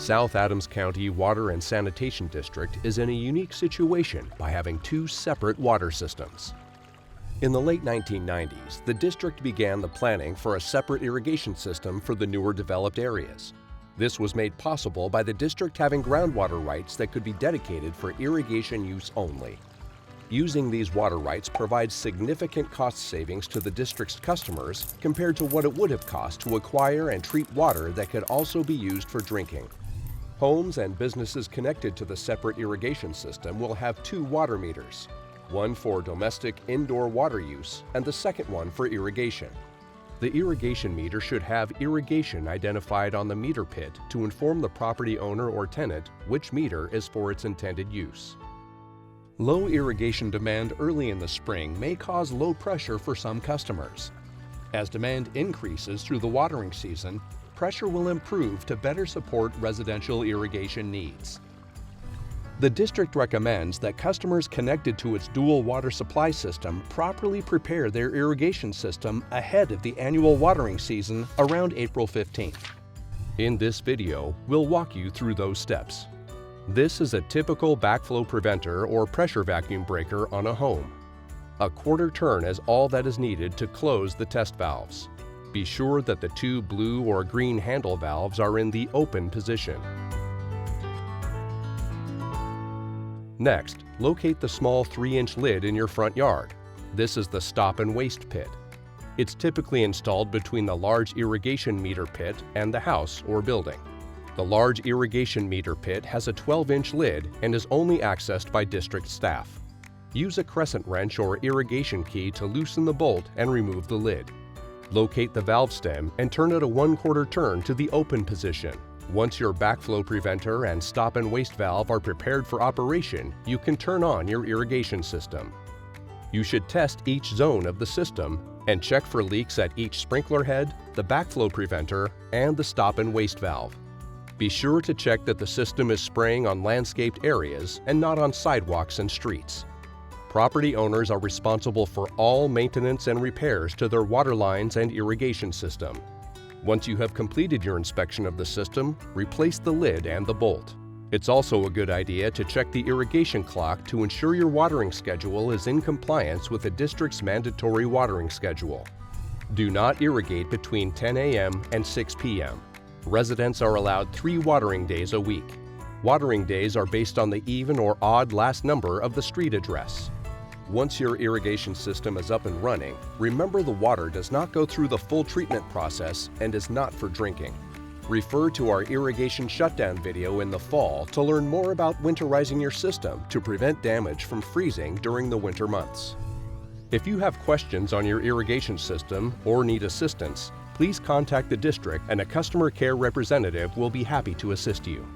South Adams County Water and Sanitation District is in a unique situation by having two separate water systems. In the late 1990s, the district began the planning for a separate irrigation system for the newer developed areas. This was made possible by the district having groundwater rights that could be dedicated for irrigation use only. Using these water rights provides significant cost savings to the district's customers compared to what it would have cost to acquire and treat water that could also be used for drinking. Homes and businesses connected to the separate irrigation system will have two water meters, one for domestic indoor water use and the second one for irrigation. The irrigation meter should have irrigation identified on the meter pit to inform the property owner or tenant which meter is for its intended use. Low irrigation demand early in the spring may cause low pressure for some customers. As demand increases through the watering season, pressure will improve to better support residential irrigation needs. The district recommends that customers connected to its dual water supply system properly prepare their irrigation system ahead of the annual watering season around April 15th. In this video, we'll walk you through those steps. This is a typical backflow preventer or pressure vacuum breaker on a home. A quarter turn is all that is needed to close the test valves. Be sure that the two blue or green handle valves are in the open position. Next, locate the small 3-inch lid in your front yard. This is the stop and waste pit. It's typically installed between the large irrigation meter pit and the house or building. The large irrigation meter pit has a 12-inch lid and is only accessed by district staff. Use a crescent wrench or irrigation key to loosen the bolt and remove the lid. Locate the valve stem and turn it a 1/4 turn to the open position. Once your backflow preventer and stop and waste valve are prepared for operation, you can turn on your irrigation system. You should test each zone of the system and check for leaks at each sprinkler head, the backflow preventer, and the stop and waste valve. Be sure to check that the system is spraying on landscaped areas and not on sidewalks and streets. Property owners are responsible for all maintenance and repairs to their water lines and irrigation system. Once you have completed your inspection of the system, replace the lid and the bolt. It's also a good idea to check the irrigation clock to ensure your watering schedule is in compliance with the district's mandatory watering schedule. Do not irrigate between 10 a.m. and 6 p.m. Residents are allowed 3 watering days a week. Watering days are based on the even or odd last number of the street address. Once your irrigation system is up and running, remember the water does not go through the full treatment process and is not for drinking. Refer to our irrigation shutdown video in the fall to learn more about winterizing your system to prevent damage from freezing during the winter months. If you have questions on your irrigation system or need assistance, please contact the district and a customer care representative will be happy to assist you.